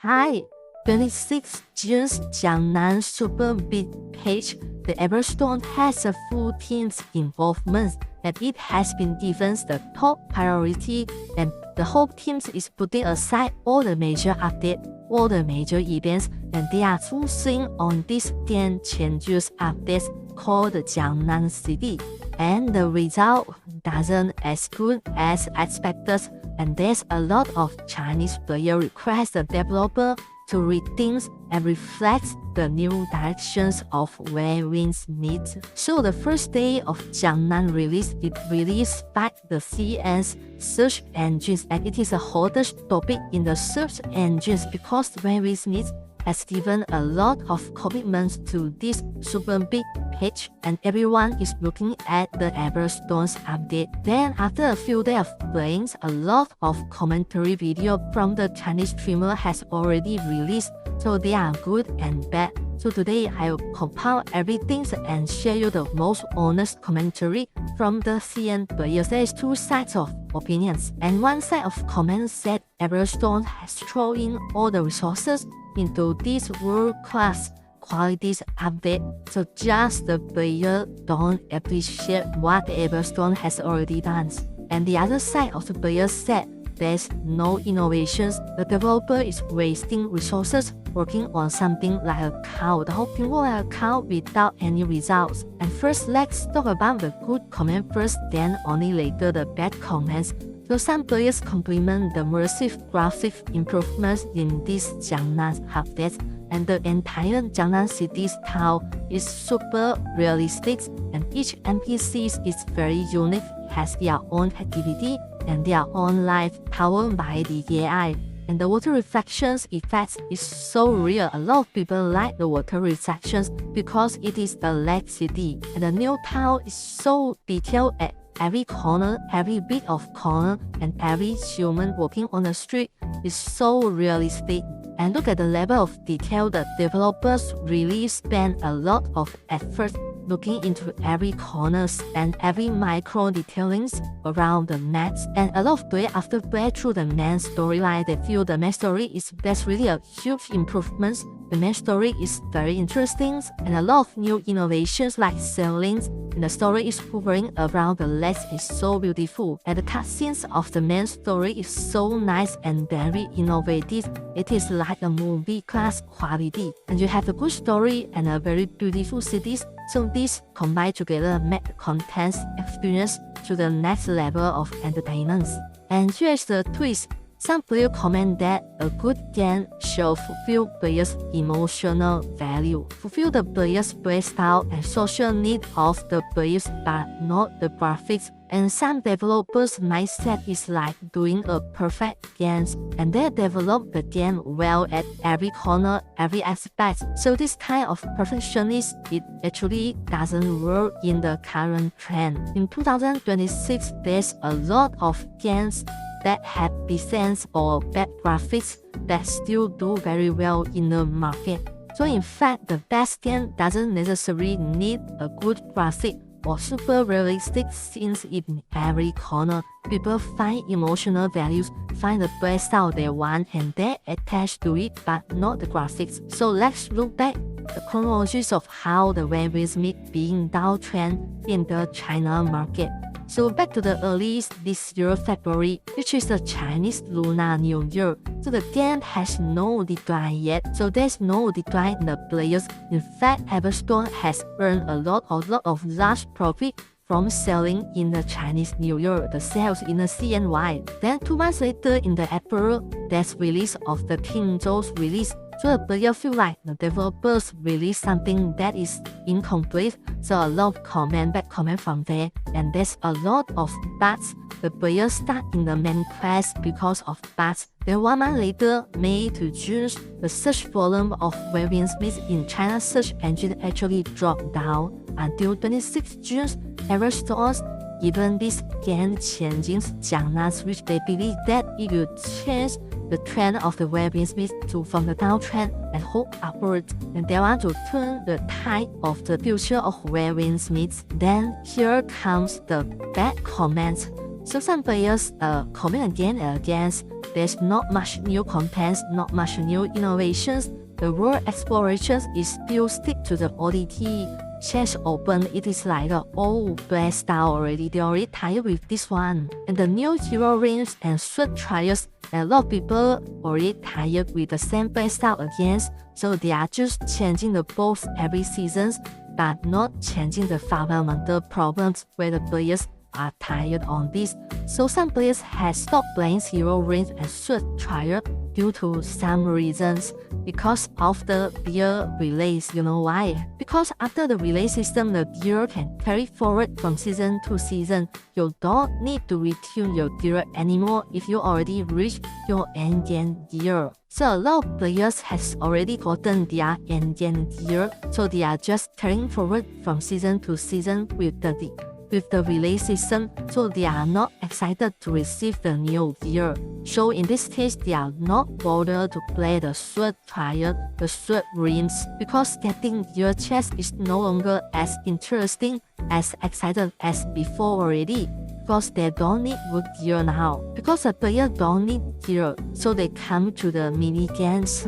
Hi, 26 June's Jiangnan Super Big page. The Everstone has a full team's involvement, and it has been given the top priority, and the whole team is putting aside all the major updates, all the major events, and they are focusing on this game changes updates called the Jiangnan City. And the result doesn't as good as expected, and there's a lot of Chinese players request the developer to rethink and reflect the new directions of where wins meet. So the first day of Jiangnan release, it really spiked the CN's search engines, and it is a hottest topic in the search engines because where wins meet has given a lot of commitment to this super big page, and everyone is looking at the Everstone's update. Then after a few days of playing, a lot of commentary video from the Chinese streamer has already released, so they are good and bad. So today I will compile everything and share you the most honest commentary from the CN players. There is two sides of opinions, and one side of comments said Everstone has thrown in all the resources into this world-class quality update, so just the player don't appreciate what Everstone has already done. And the other side of the players said there's no innovations, the developer is wasting resources working on something like a cow, the whole thing like a cow without any results. And first, let's talk about the good comment first, then only later the bad comments. So some players compliment the massive graphic improvements in this Jiangnan update, and the entire Jiangnan city's town is super realistic, and each NPC is very unique, has their own activity and their own life powered by the AI. And the water reflections effect is so real. A lot of people like the water reflections because it is a lake city, and the new town is so detailed at every corner, every bit of corner, and every human walking on the street is so realistic. And look at the level of detail the developers really spend a lot of effort looking into every corners and every micro detailings around the map. And a lot of players after play through the main storyline, they feel the main story that's really a huge improvement. The main story is very interesting, and a lot of new innovations like sailing, and the story is hovering around the lake is so beautiful. And the cutscenes of the main story is so nice and very innovative. It is like a movie class quality, and you have a good story and a very beautiful cities. So these combined together make the content experience to the next level of entertainment. And here's the twist. Some players comment that a good game should fulfill players' emotional value, fulfill the players' play style and social need of the players, but not the graphics. And some developers' mindset is like doing a perfect game, and they develop the game well at every corner, every aspect. So this kind of perfectionist, it actually doesn't work in the current trend. In 2026, there's a lot of games that have designs or bad graphics that still do very well in the market. So in fact, the best game doesn't necessarily need a good graphic or super realistic scenes in every corner. People find emotional values, find the play style they want, and they attach to it, but not the graphics. So let's look back the chronologies of how the web is being downtrend in the China market. So back to the earliest this year February, which is the Chinese Lunar New Year. So the game has no decline yet, so there's no decline in the players. In fact, Everstone has earned a lot of large profit from selling in the Chinese New Year, the sales in the CNY. Then 2 months later in the April, there's release of the King Zhou's release. So the player feel like the developers release something that is incomplete, so a lot of bad comment from there, and there's a lot of bugs. The players stuck in the main quest because of bugs. Then 1 month later, May to June, the search volume of Webin Smith in China's search engine actually dropped down. Until 26 June, Everstone given this game-changing Jiangnan switch, they believe that it will change the trend of the web business from the downtrend and hope upward, and they want to turn the tide of the future of web business. Then here comes the bad comments. So some players comment again and again there's not much new contents, not much new innovations. The world explorations is still stick to the ODT. Chess Open, it is like an old black style already. They already tired with this one. And the new hero rings and sword trials, and a lot of people already tired with the same play style again. So they are just changing the boss every season, but not changing the fundamental problems where the players are tired on this. So some players have stopped playing hero rings and sword trial due to some reasons. Because of the gear release. You know why? Because after the release system, the gear can carry forward from season to season. You don't need to retune your gear anymore if you already reached your end game gear. So a lot of players has already gotten their end game gear, so they are just carrying forward from season to season with the release system, so they are not excited to receive the new gear. So in this case, they are not bothered to play the sword trial, the sword rings, because getting gear chest is no longer as interesting, as excited as before already. Because they don't need good gear now. Because the player don't need gear, so they come to the mini games.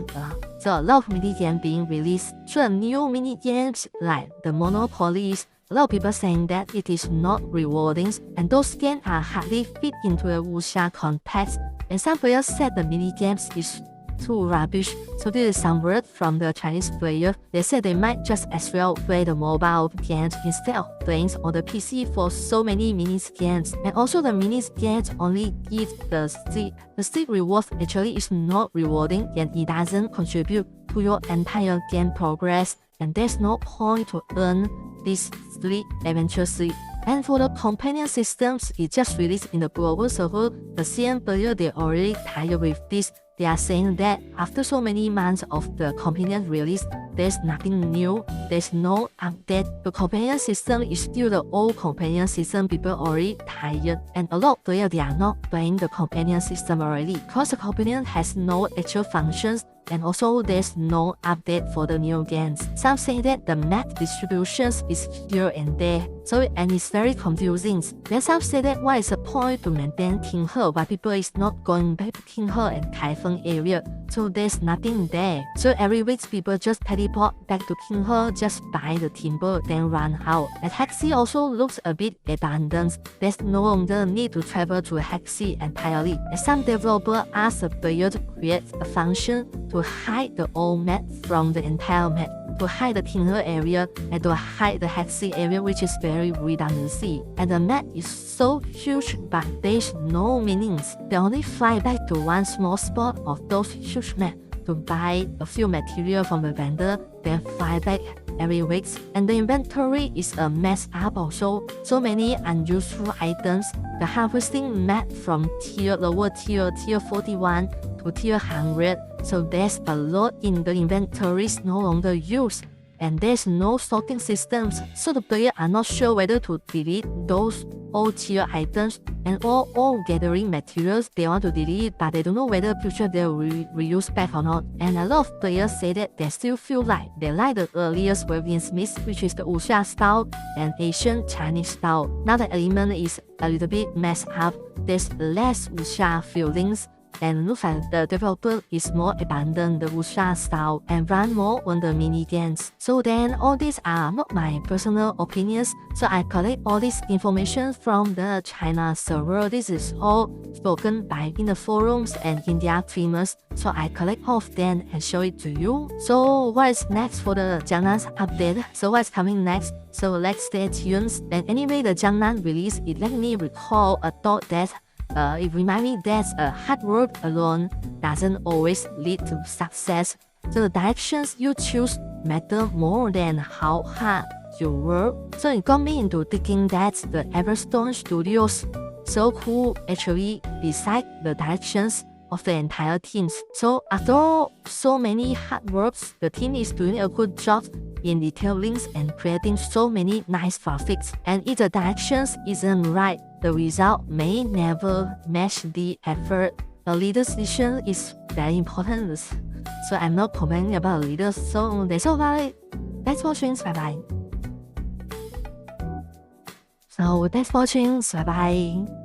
So a lot of mini games being released. So the new mini games like the Monopolies. A lot of people saying that it is not rewarding, and those games are hardly fit into the Wuxia context. And some players said the mini games is too rubbish. So this is some word from the Chinese player. They said they might just as well play the mobile games instead of playing on the PC for so many mini games. And also the mini games only give the stick. The stick reward actually is not rewarding, and it doesn't contribute to your entire game progress. And there's no point to earn this sleep eventually. And for the companion systems, it just released in the global server. The CM player, they already tired with this. They are saying that after so many months of the companion release, there's nothing new, there's no update. The companion system is still the old companion system. People already tired, and a lot of players, they are not playing the companion system already because the companion has no actual functions, and also there's no update for the new games. Some say that the map distributions is here and there, and it's very confusing. Then some say that what is the point to maintain Tinghe while people is not going back to Tinghe and Kaifeng area, so there's nothing there. So every week people just teleport back to Tinghe, just buy the timber, then run out. And Hexi also looks a bit abandoned. There's no longer need to travel to Hexi entirely. And some developer asked the player to create a function to hide the old map from the entire map, to hide the Tinghe area and to hide the Hexi area, which is very redundancy. And the map is so huge, but there's no meanings. They only fly back to one small spot of those huge maps to buy a few material from the vendor, then fly back every week. And the inventory is a mess up also. So many unuseful items. The harvesting map from lower tier 41 to tier 100. So there's a lot in the inventories no longer used, and there's no sorting systems, so the player are not sure whether to delete those old tier items and all gathering materials they want to delete, but they don't know whether future they'll reuse back or not. And a lot of players say that they still feel like they like the earliest Waving Smith, which is the Wuxia style and Asian Chinese style. Now the element is a little bit messed up, there's less Wuxia feelings, and looks like the developer is more abandon the Wuxia style and run more on the mini games. So then all these are not my personal opinions, so I collect all this information from the China server. This is all spoken by in the forums and in their streamers, so I collect all of them and show it to you. So what is next for the Jiangnan's update? So what's coming next? So let's stay tuned. And anyway, the Jiangnan release, it let me recall a thought that it reminds me that hard work alone doesn't always lead to success. So the directions you choose matter more than how hard you work. So it got me into thinking that the Everstone studios so cool actually beside the directions of the entire teams. So after all, so many hard works, the team is doing a good job in detailing and creating so many nice graphics. And if the directions isn't right, the result may never match the effort. The leader's decision is very important. So I'm not complaining about leaders. So that's all about it. Thanks for watching. Bye bye. So thanks for watching. Bye bye.